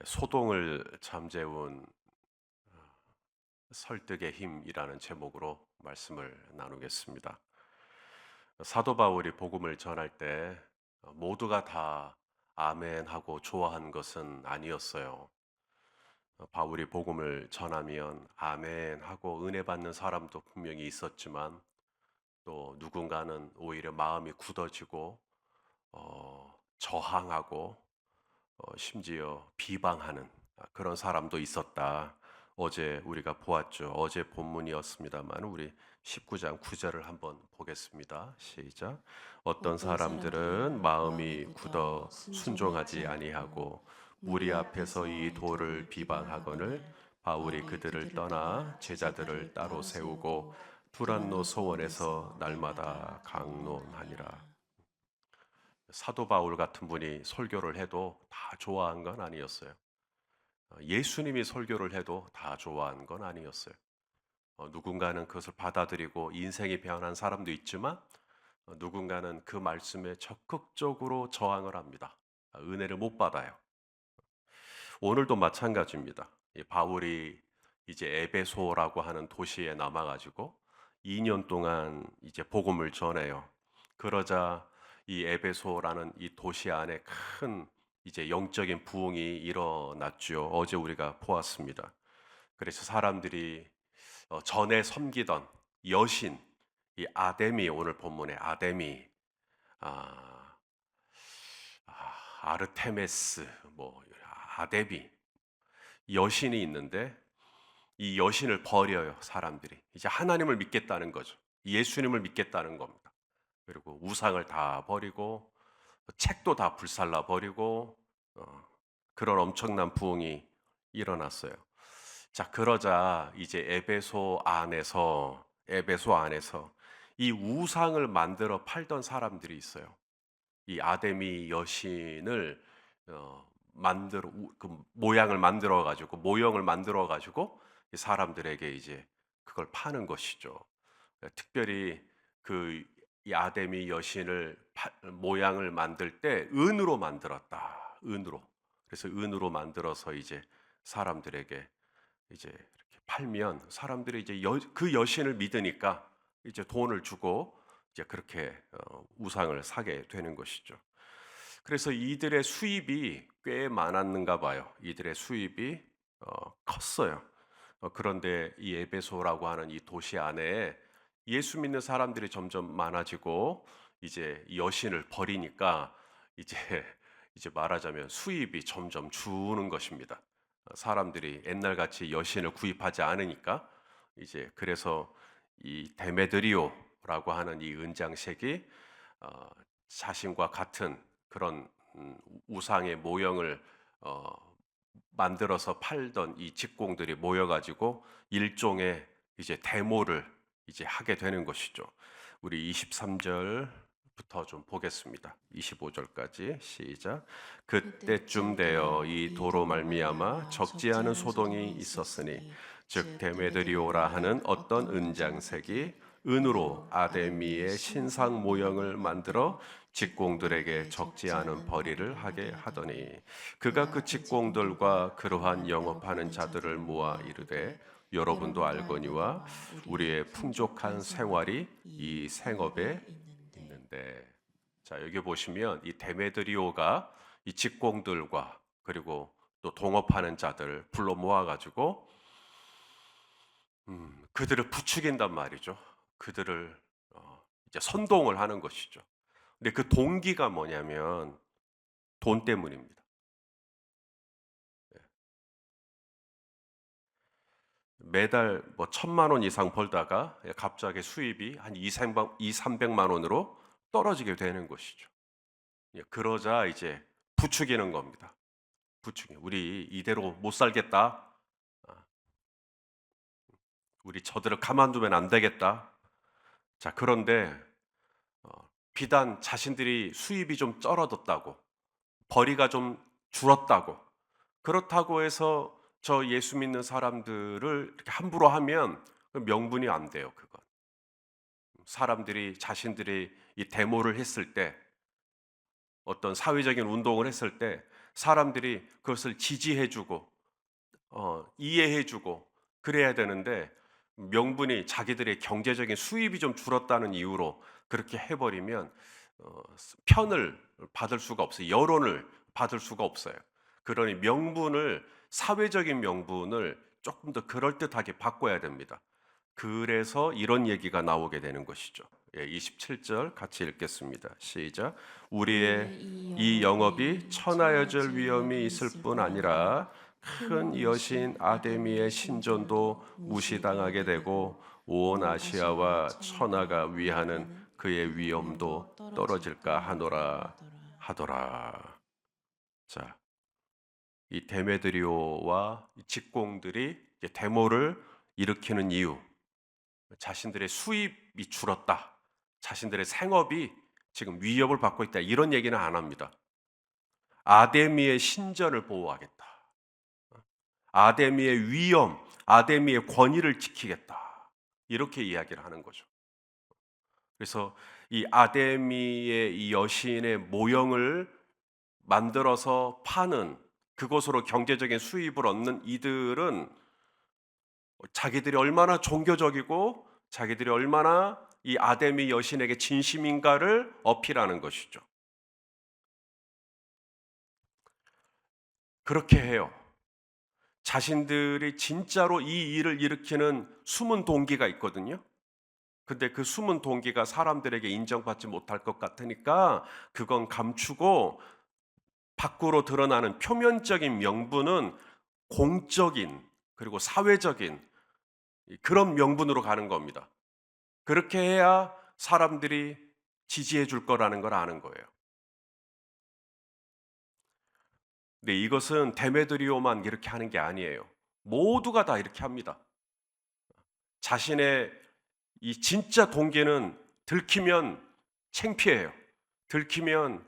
소동을 잠재운 설득의 힘이라는 제목으로 말씀을 나누겠습니다. 사도 바울이 복음을 전할 때 모두가 다 아멘하고 좋아한 것은 아니었어요. 바울이 복음을 전하면 아멘하고 은혜 받는 사람도 분명히 있었지만 또 누군가는 오히려 마음이 굳어지고 저항하고 심지어 비방하는 그런 사람도 있었다. 어제 우리가 보았죠. 어제 본문이었습니다만 우리 19장 9절을 한번 보겠습니다. 시작. 어떤 어떤 사람들은 사람들은 마음이 마음이 굳어 굳어 순종하지 순종하지 않고 아니하고 무리 무리 앞에서 앞에서 이 이 돌을 돌을 비방하거늘 비방하거늘 바울이 바울이 그들을 그들을 떠나 떠나 제자들을 제자들을 따로 따로 세우고 세우고 두란노 두란노 소원에서 소원에서 날마다 날마다 강론하니라. 강론하니라. 사도 바울 같은 분이 설교를 해도 다 좋아한 건 아니었어요. 예수님이 설교를 해도 다 좋아한 건 아니었어요. 누군가는 그것을 받아들이고 인생이 변한 사람도 있지만 누군가는 그 말씀에 적극적으로 저항을 합니다. 은혜를 못 받아요. 오늘도 마찬가지입니다. 이 바울이 이제 에베소라고 하는 도시에 남아가지고 2년 동안 이제 복음을 전해요. 그러자 이 에베소라는 이 도시 안에 큰 이제 영적인 부흥이 일어났죠. 어제 우리가 보았습니다. 그래서 사람들이 전에 섬기던 여신 이 아데미, 오늘 본문의 아데미, 아, 아르테메스, 뭐 아데미 여신이 있는데 이 여신을 버려요, 사람들이. 이제 하나님을 믿겠다는 거죠. 예수님을 믿겠다는 겁니다. 그리고 우상을 다 버리고 책도 다 불살라 버리고 그런 엄청난 부흥이 일어났어요. 자, 그러자 이제 에베소 안에서 이 우상을 만들어 팔던 사람들이 있어요. 이 아데미 여신을 그 모양을 만들어 가지고 모형을 만들어 가지고 사람들에게 이제 그걸 파는 것이죠. 특별히 그 이 아데미 여신을 모양을 만들 때 은으로 만들었다. 은으로. 그래서 은으로 만들어서 이제 사람들에게 이제 이렇게 팔면 사람들이 이제 그 여신을 믿으니까 이제 돈을 주고 이제 그렇게 우상을 사게 되는 것이죠. 그래서 이들의 수입이 꽤 많았는가 봐요. 이들의 수입이 컸어요. 그런데 이 에베소라고 하는 이 도시 안에 예수 믿는 사람들이 점점 많아지고 이제 여신을 버리니까 이제 이제 말하자면 수입이 점점 주는 것입니다. 사람들이 옛날같이 여신을 구입하지 않으니까 이제 그래서 이 데메드리오라고 하는 이 은장색이 어, 자신과 같은 그런 우상의 모형을 어, 만들어서 팔던 이 직공들이 모여가지고 일종의 이제 데모를 이제 하게 되는 것이죠. 우리 23절부터 좀 보겠습니다. 25절까지 시작. 그때쯤 그때쯤 되어 되어 이 이 도로 도로 말미암아 말미암아 적지 적지 않은 않은 소동이 소동이 있었으니 있었으니 즉 즉 데메드리오라 하는 데메드리오라는 어떤 어떤 은장색이 은장색이 은으로 은으로 아데미의 아데미의 신상 신상 모형을 모형을 만들어 만들어 직공들에게 직공들에게 적지 적지 않은 않은 벌이를 벌이를 하게 하게 하더니 하더니 그가 그 그가 그 직공들과 직공들과 그러한 그러한 영업하는 영업하는 자들을 자들을 모아 모아 이르되 이르되 여러분도 여러분도 알거니와 알거니와 우리의 우리의 풍족한 풍족한 생활이 생활이 이 이 생업에 생업에 있는데. 있는데 자 여기 보시면 이 데메드리오가 이 직공들과 그리고 또 동업하는 자들을 불러 모아가지고 그들을 부추긴단 말이죠. 그들을 이제 선동을 하는 것이죠. 근데 그 동기가 뭐냐면 돈 때문입니다. 매달 뭐 1,000만 원 이상 벌다가 갑자기 수입이 한 2, 300만 원으로 떨어지게 되는 것이죠. 그러자 이제 부추기는 겁니다. 부추기. 우리 이대로 못 살겠다. 아, 우리 저들을 가만두면 안 되겠다. 자, 그런데 어, 비단 자신들이 수입이 좀 줄어들었다고, 벌이가 좀 줄었다고, 그렇다고 해서 저 예수 믿는 사람들을 이렇게 함부로 하면 그 명분이 안 돼요, 그건. 사람들이 자신들이 이 데모를 했을 때, 어떤 사회적인 운동을 했을 때 사람들이 그것을 지지해주고 이해해주고 그래야 되는데, 명분이 자기들의 경제적인 수입이 좀 줄었다는 이유로 그렇게 해버리면 편을 받을 수가 없어요. 여론을 받을 수가 없어요. 그러니 명분을, 사회적인 명분을 조금 더 그럴듯하게 바꿔야 됩니다. 그래서 이런 얘기가 나오게 되는 것이죠. 27절 같이 읽겠습니다. 시작. 우리의 이 영업이 천하여절 위험이 있을 뿐 아니라 큰 여신 아데미의 신전도 무시당하게 되고 온 아시아와 천하가 위하는 그의 위엄도 떨어질까 하노라 하더라. 자, 이 데메드리오와 이 직공들이 데모를 일으키는 이유, 자신들의 수입이 줄었다, 자신들의 생업이 지금 위협을 받고 있다, 이런 얘기는 안 합니다. 아데미의 신전을 보호하겠다, 아데미의 위엄, 아데미의 권위를 지키겠다, 이렇게 이야기를 하는 거죠. 그래서 이 아데미의 이 여신의 모형을 만들어서 파는, 그것으로 경제적인 수입을 얻는 이들은 자기들이 얼마나 종교적이고 자기들이 얼마나 이 아데미 여신에게 진심인가를 어필하는 것이죠. 그렇게 해요. 자신들이 진짜로 이 일을 일으키는 숨은 동기가 있거든요. 근데 그 숨은 동기가 사람들에게 인정받지 못할 것 같으니까 그건 감추고 밖으로 드러나는 표면적인 명분은 공적인, 그리고 사회적인 그런 명분으로 가는 겁니다. 그렇게 해야 사람들이 지지해 줄 거라는 걸 아는 거예요. 근데 이것은 데메드리오만 이렇게 하는 게 아니에요. 모두가 다 이렇게 합니다. 자신의 이 진짜 동기는 들키면 창피해요. 들키면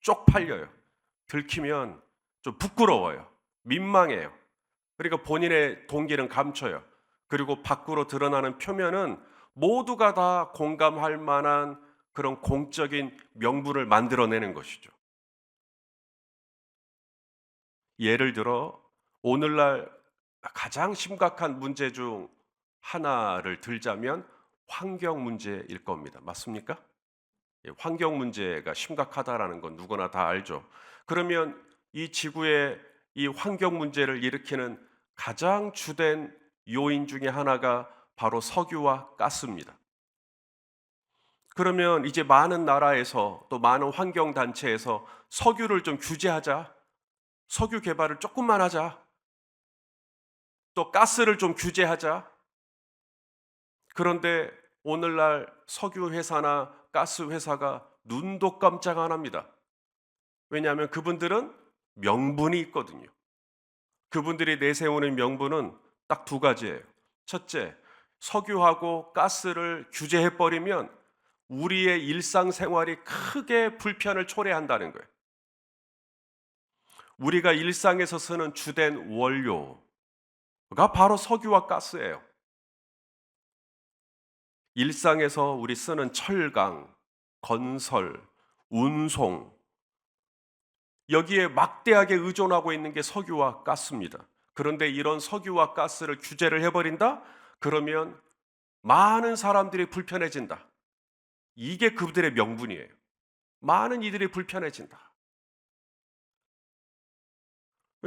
쪽팔려요. 들키면 좀 부끄러워요. 민망해요. 그러니까 본인의 동기는 감춰요. 그리고 밖으로 드러나는 표면은 모두가 다 공감할 만한 그런 공적인 명분을 만들어내는 것이죠. 예를 들어 오늘날 가장 심각한 문제 중 하나를 들자면 환경 문제일 겁니다. 맞습니까? 예, 환경 문제가 심각하다라는 건 누구나 다 알죠. 그러면 이 지구의 이 환경 문제를 일으키는 가장 주된 요인 중에 하나가 바로 석유와 가스입니다. 그러면 이제 많은 나라에서 또 많은 환경 단체에서 석유를 좀 규제하자, 석유 개발을 조금만 하자, 또 가스를 좀 규제하자. 그런데 오늘날 석유 회사나 가스 회사가 눈도 깜짝 안 합니다. 왜냐하면 그분들은 명분이 있거든요. 그분들이 내세우는 명분은 딱 두 가지예요. 첫째, 석유하고 가스를 규제해버리면 우리의 일상생활이 크게 불편을 초래한다는 거예요. 우리가 일상에서 쓰는 주된 원료가 바로 석유와 가스예요. 일상에서 우리 쓰는 철강, 건설, 운송, 여기에 막대하게 의존하고 있는 게 석유와 가스입니다. 그런데 이런 석유와 가스를 규제를 해버린다? 그러면 많은 사람들이 불편해진다. 이게 그들의 명분이에요. 많은 이들이 불편해진다.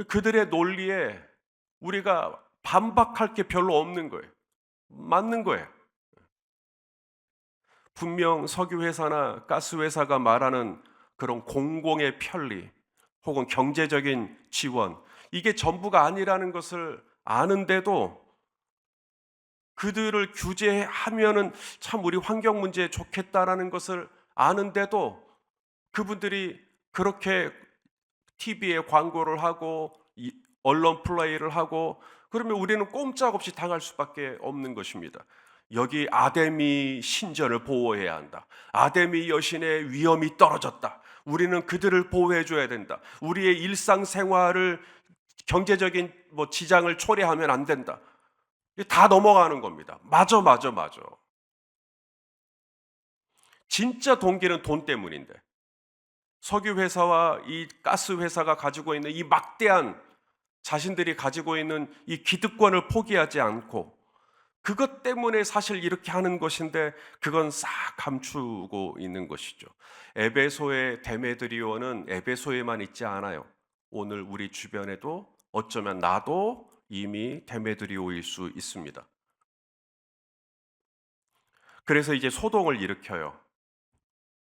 그들의 논리에 우리가 반박할 게 별로 없는 거예요. 맞는 거예요. 분명 석유회사나 가스회사가 말하는 그런 공공의 편리 혹은 경제적인 지원, 이게 전부가 아니라는 것을 아는데도 그들을 규제하면은 참 우리 환경 문제에 좋겠다라는 것을 아는데도 그분들이 그렇게 TV에 광고를 하고 언론 플레이를 하고 그러면 우리는 꼼짝없이 당할 수밖에 없는 것입니다. 여기 아데미 신전을 보호해야 한다. 아데미 여신의 위엄이 떨어졌다. 우리는 그들을 보호해 줘야 된다. 우리의 일상생활을 경제적인 지장을 초래하면 안 된다. 다 넘어가는 겁니다. 맞아. 진짜 동기는 돈 때문인데, 석유 회사와 이 가스 회사가 가지고 있는 이 막대한 자신들이 가지고 있는 이 기득권을 포기하지 않고 그것 때문에 사실 이렇게 하는 것인데 그건 싹 감추고 있는 것이죠. 에베소의 데메드리오는 에베소에만 있지 않아요. 오늘 우리 주변에도 어쩌면 나도 이미 데메드리오일 수 있습니다. 그래서 이제 소동을 일으켜요.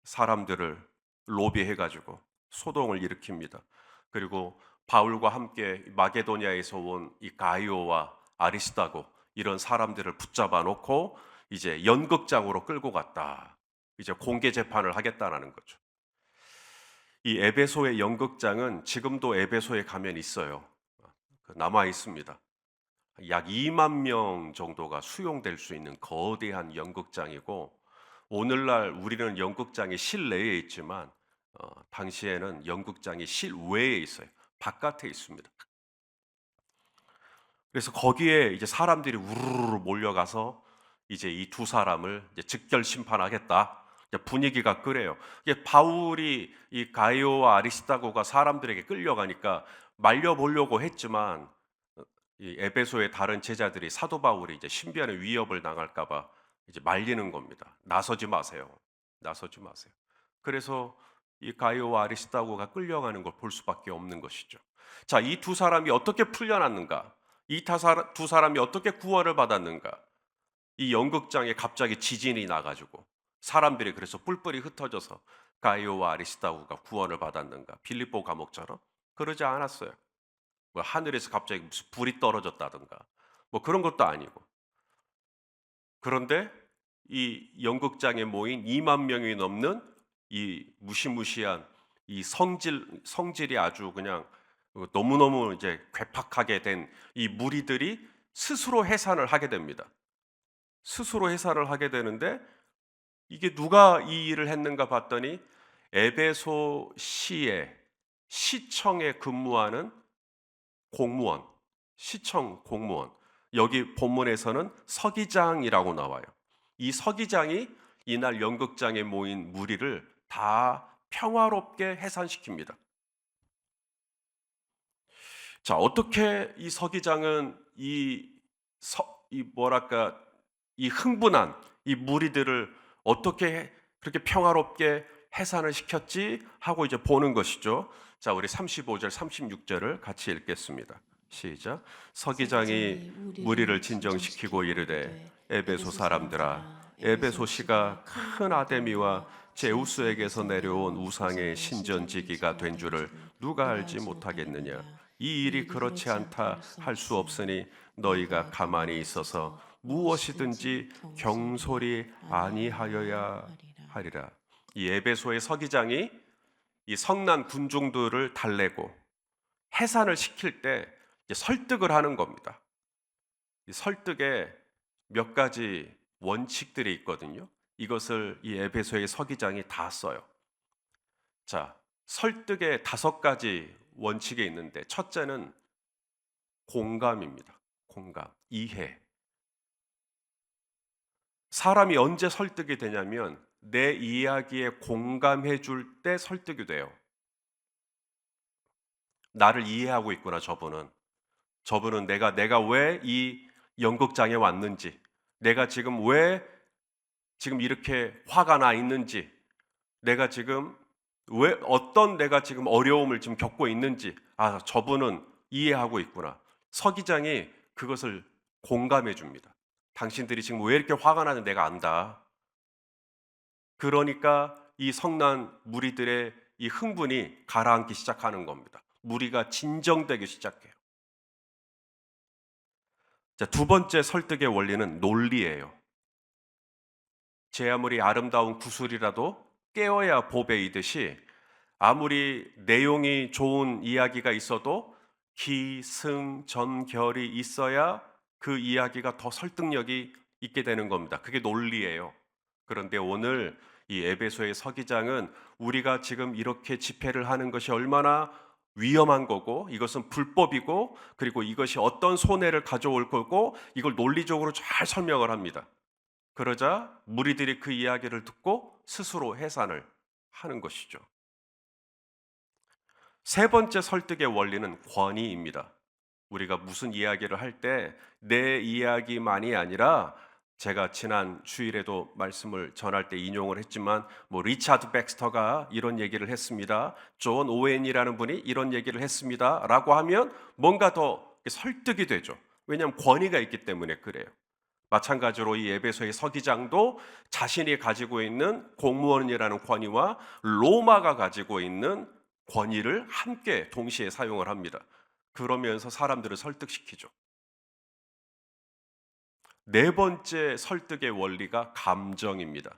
사람들을 로비해가지고 소동을 일으킵니다. 그리고 바울과 함께 마게도냐에서 온 이 가이오와 아리스다고 이런 사람들을 붙잡아 놓고 이제 연극장으로 끌고 갔다. 이제 공개 재판을 하겠다라는 거죠. 이 에베소의 연극장은 지금도 에베소에 가면 있어요. 남아 있습니다. 약 2만 명 정도가 수용될 수 있는 거대한 연극장이고 오늘날 우리는 연극장이 실내에 있지만 당시에는 연극장이 실외에 있어요. 바깥에 있습니다. 그래서 거기에 이제 사람들이 우르르 몰려가서 이제 이 두 사람을 이제 즉결 심판하겠다. 이제 분위기가 그래요. 이게 바울이 이 가이오와 아리스다고가 사람들에게 끌려가니까 말려보려고 했지만 이 에베소의 다른 제자들이 사도 바울이 이제 신변의 위협을 당할까봐 이제 말리는 겁니다. 나서지 마세요. 나서지 마세요. 그래서 이 가이오와 아리스다고가 끌려가는 걸 볼 수밖에 없는 것이죠. 자, 이 두 사람이 어떻게 풀려났는가? 두 사람이 어떻게 구원을 받았는가? 이 연극장에 갑자기 지진이 나가지고 사람들이 그래서 뿔뿔이 흩어져서 가이오와 아리스다고가 구원을 받았는가? 빌립보 감옥처럼 그러지 않았어요. 뭐 하늘에서 갑자기 무슨 불이 떨어졌다든가 뭐 그런 것도 아니고 그런데 이 연극장에 모인 2만 명이 넘는 이 무시무시한 이 성질이 아주 그냥 너무너무 이제 괴팍하게 된 이 무리들이 스스로 해산을 하게 됩니다. 스스로 해산을 하게 되는데 이게 누가 이 일을 했는가 봤더니 에베소 시의 시청에 근무하는 공무원, 시청 공무원. 여기 본문에서는 서기장이라고 나와요. 이 서기장이 이날 연극장에 모인 무리를 다 평화롭게 해산시킵니다. 자, 어떻게 이 서기장은 이 뭐랄까, 이 흥분한 이 무리들을 어떻게 그렇게 평화롭게 해산을 시켰지 하고 이제 보는 것이죠. 자, 우리 35절, 36절을 같이 읽겠습니다. 시작. 서기장이 무리를 진정시키고 이르되 에베소 사람들아, 에베소시가 큰 아데미와 제우스에게서 내려온 우상의 신전지기가 된 줄을 누가 알지 못하겠느냐? 이 일이 그렇지 않다 할 수 없으니 너희가 가만히 있어서 무엇이든지 경솔히 아니하여야 하리라. 이 에베소의 서기장이 이 성난 군중들을 달래고 해산을 시킬 때 이제 설득을 하는 겁니다. 이 설득에 몇 가지 원칙들이 있거든요. 이것을 이 에베소의 서기장이 다 써요. 자, 설득에 5가지 원칙이 있는데 첫째는 공감입니다. 공감, 이해. 사람이 언제 설득이 되냐면 내 이야기에 공감해 줄 때 설득이 돼요. 나를 이해하고 있구나, 저분은. 저분은 내가 왜 이 연극장에 왔는지, 내가 지금 왜 지금 이렇게 화가 나 있는지, 내가 지금 내가 지금 어려움을 지금 겪고 있는지, 아, 저분은 이해하고 있구나. 서기장이 그것을 공감해 줍니다. 당신들이 지금 왜 이렇게 화가 나는지 내가 안다. 그러니까 이 성난 무리들의 이 흥분이 가라앉기 시작하는 겁니다. 무리가 진정되기 시작해요. 자, 두 번째 설득의 원리는 논리예요. 제 아무리 아름다운 구술이라도 깨어야 보배이듯이 아무리 내용이 좋은 이야기가 있어도 기승전결이 있어야 그 이야기가 더 설득력이 있게 되는 겁니다. 그게 논리예요. 그런데 오늘 이 에베소의 서기장은 우리가 지금 이렇게 집회를 하는 것이 얼마나 위험한 거고 이것은 불법이고 그리고 이것이 어떤 손해를 가져올 거고 이걸 논리적으로 잘 설명을 합니다. 그러자 무리들이 그 이야기를 듣고 스스로 해산을 하는 것이죠. 세 번째 설득의 원리는 권위입니다. 우리가 무슨 이야기를 할 때 내 이야기만이 아니라, 제가 지난 주일에도 말씀을 전할 때 인용을 했지만 리차드 백스터가 이런 얘기를 했습니다, 존 오웬이라는 분이 이런 얘기를 했습니다 라고 하면 뭔가 더 설득이 되죠. 왜냐하면 권위가 있기 때문에 그래요. 마찬가지로 이 에베소의 서기장도 자신이 가지고 있는 공무원이라는 권위와 로마가 가지고 있는 권위를 함께 동시에 사용을 합니다. 그러면서 사람들을 설득시키죠. 네 번째 설득의 원리가 감정입니다.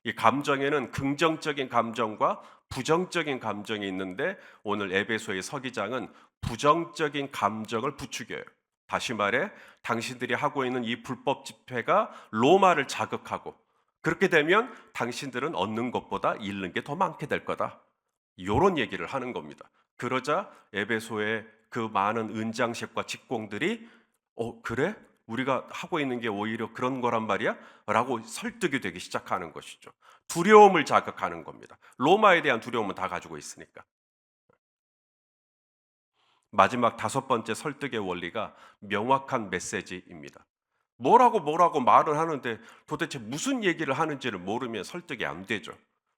이 감정에는 긍정적인 감정과 부정적인 감정이 있는데, 오늘 에베소의 서기장은 부정적인 감정을 부추겨요. 다시 말해, 당신들이 하고 있는 이 불법 집회가 로마를 자극하고, 그렇게 되면 당신들은 얻는 것보다 잃는 게 더 많게 될 거다, 이런 얘기를 하는 겁니다. 그러자 에베소의 그 많은 은장식과 직공들이 그래? 우리가 하고 있는 게 오히려 그런 거란 말이야? 라고 설득이 되기 시작하는 것이죠. 두려움을 자극하는 겁니다. 로마에 대한 두려움은 다 가지고 있으니까. 마지막 다섯 번째 설득의 원리가 명확한 메시지입니다. 뭐라고 말을 하는데 도대체 무슨 얘기를 하는지를 모르면 설득이 안 되죠.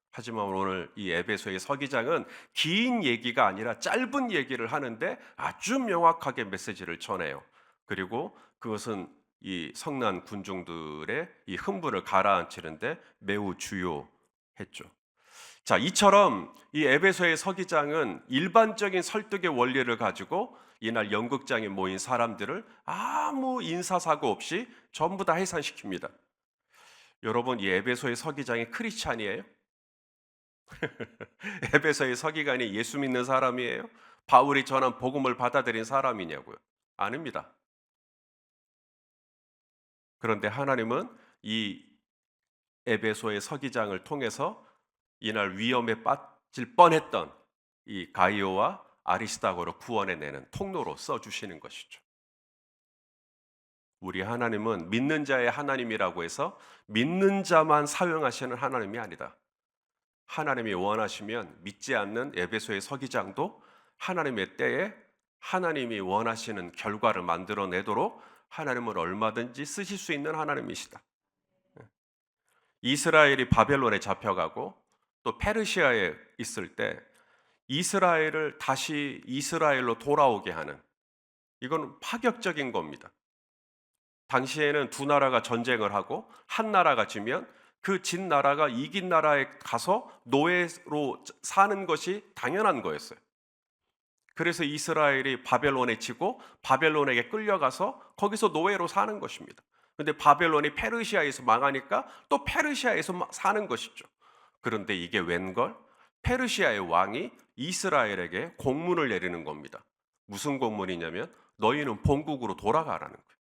하지만 오늘 이 에베소의 서기장은 긴 얘기가 아니라 짧은 얘기를 하는데 아주 명확하게 메시지를 전해요. 그리고 그것은 이 성난 군중들의 이 흥분을 가라앉히는데 매우 주요했죠. 자, 이처럼 이 에베소의 서기장은 일반적인 설득의 원리를 가지고 이날 연극장에 모인 사람들을 아무 인사사고 없이 전부 다 해산시킵니다. 여러분, 이 에베소의 서기장이 크리스찬이에요? 에베소의 서기관이 예수 믿는 사람이에요? 바울이 전한 복음을 받아들인 사람이냐고요? 아닙니다. 그런데 하나님은 이 에베소의 서기장을 통해서 이날 위험에 빠질 뻔했던 이 가이오와 아리스다고를 구원해내는 통로로 써주시는 것이죠. 우리 하나님은 믿는 자의 하나님이라고 해서 믿는 자만 사용하시는 하나님이 아니다. 하나님이 원하시면 믿지 않는 에베소의 서기장도 하나님의 때에 하나님이 원하시는 결과를 만들어내도록 하나님은 얼마든지 쓰실 수 있는 하나님이시다. 이스라엘이 바벨론에 잡혀가고 또 페르시아에 있을 때 이스라엘을 다시 이스라엘로 돌아오게 하는, 이건 파격적인 겁니다. 당시에는 두 나라가 전쟁을 하고 한 나라가 지면 그 진 나라가 이긴 나라에 가서 노예로 사는 것이 당연한 거였어요. 그래서 이스라엘이 바벨론에 지고 바벨론에게 끌려가서 거기서 노예로 사는 것입니다. 근데 바벨론이 페르시아에서 망하니까 또 페르시아에서 사는 것이죠. 그런데 이게 웬걸? 페르시아의 왕이 이스라엘에게 공문을 내리는 겁니다. 무슨 공문이냐면 너희는 본국으로 돌아가라는 거예요.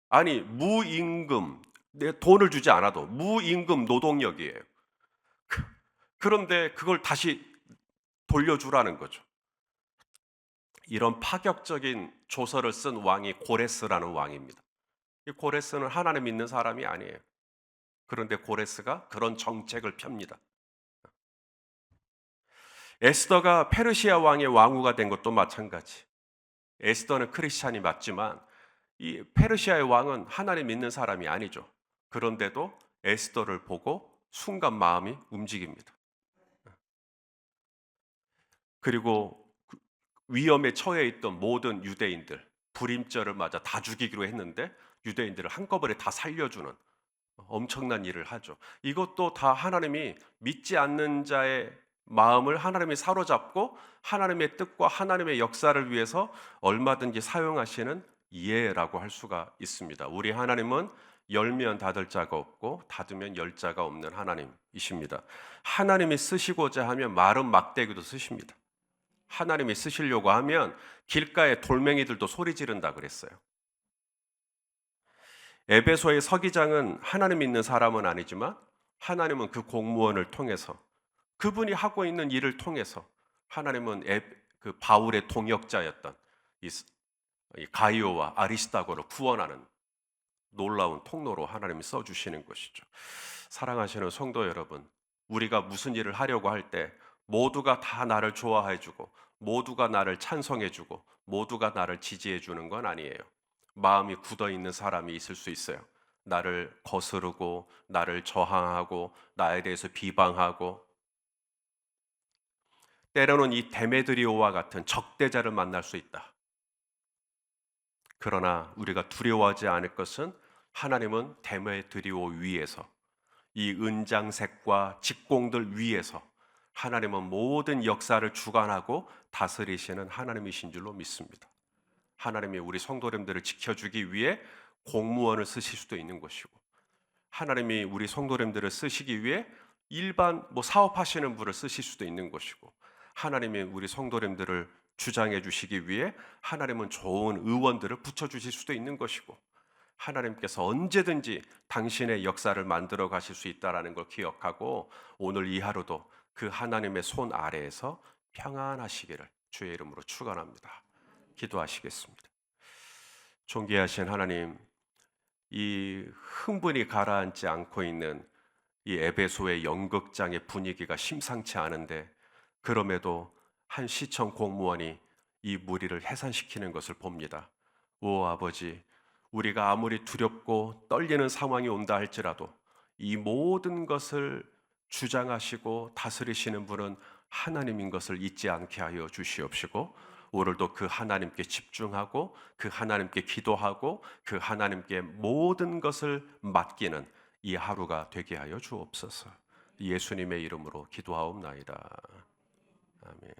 아니, 무임금, 내 돈을 주지 않아도 무임금 노동력이에요. 그런데 그걸 다시 돌려주라는 거죠. 이런 파격적인 조서를 쓴 왕이 고레스라는 왕입니다. 이 고레스는 하나님 믿는 사람이 아니에요. 그런데 고레스가 그런 정책을 펴니다. 에스더가 페르시아 왕의 왕후가 된 것도 마찬가지. 에스더는 크리스찬이 맞지만 이 페르시아의 왕은 하나님 믿는 사람이 아니죠. 그런데도 에스더를 보고 순간 마음이 움직입니다. 그리고 위험에 처해 있던 모든 유대인들, 불임절을 맞아 다 죽이기로 했는데 유대인들을 한꺼번에 다 살려주는 엄청난 일을 하죠. 이것도 다 하나님이 믿지 않는 자의 마음을 하나님이 사로잡고 하나님의 뜻과 하나님의 역사를 위해서 얼마든지 사용하시는 이해라고 할 수가 있습니다. 우리 하나님은 열면 닫을 자가 없고 닫으면 열 자가 없는 하나님이십니다. 하나님이 쓰시고자 하면 마른 막대기도 쓰십니다. 하나님이 쓰시려고 하면 길가의 돌멩이들도 소리 지른다 그랬어요. 에베소의 서기장은 하나님 믿는 사람은 아니지만 하나님은 그 공무원을 통해서, 그분이 하고 있는 일을 통해서 하나님은 그 바울의 동역자였던 이 가이오와 아리스다고를 구원하는 놀라운 통로로 하나님이 써주시는 것이죠. 사랑하시는 성도 여러분, 우리가 무슨 일을 하려고 할 때 모두가 다 나를 좋아해주고 모두가 나를 찬송해주고 모두가 나를 지지해주는 건 아니에요. 마음이 굳어있는 사람이 있을 수 있어요. 나를 거스르고 나를 저항하고 나에 대해서 비방하고, 때로는 이 데메드리오와 같은 적대자를 만날 수 있다. 그러나 우리가 두려워하지 않을 것은, 하나님은 데메드리오 위에서, 이 은장색과 직공들 위에서 하나님은 모든 역사를 주관하고 다스리시는 하나님이신 줄로 믿습니다. 하나님이 우리 성도님들을 지켜주기 위해 공무원을 쓰실 수도 있는 것이고, 하나님이 우리 성도님들을 쓰시기 위해 일반 사업하시는 분을 쓰실 수도 있는 것이고, 하나님이 우리 성도님들을 주장해 주시기 위해 하나님은 좋은 의원들을 붙여주실 수도 있는 것이고, 하나님께서 언제든지 당신의 역사를 만들어 가실 수 있다는 걸 기억하고, 오늘 이 하루도 그 하나님의 손 아래에서 평안하시기를 주의 이름으로 축원합니다. 기도하시겠습니다. 존귀하신 하나님, 이 흥분이 가라앉지 않고 있는 이 에베소의 연극장의 분위기가 심상치 않은데, 그럼에도 한 시청 공무원이 이 무리를 해산시키는 것을 봅니다. 오 아버지, 우리가 아무리 두렵고 떨리는 상황이 온다 할지라도 이 모든 것을 주장하시고 다스리시는 분은 하나님인 것을 잊지 않게 하여 주시옵시고, 오늘도 그 하나님께 집중하고 그 하나님께 기도하고 그 하나님께 모든 것을 맡기는 이 하루가 되게 하여 주옵소서. 예수님의 이름으로 기도하옵나이다. 아멘.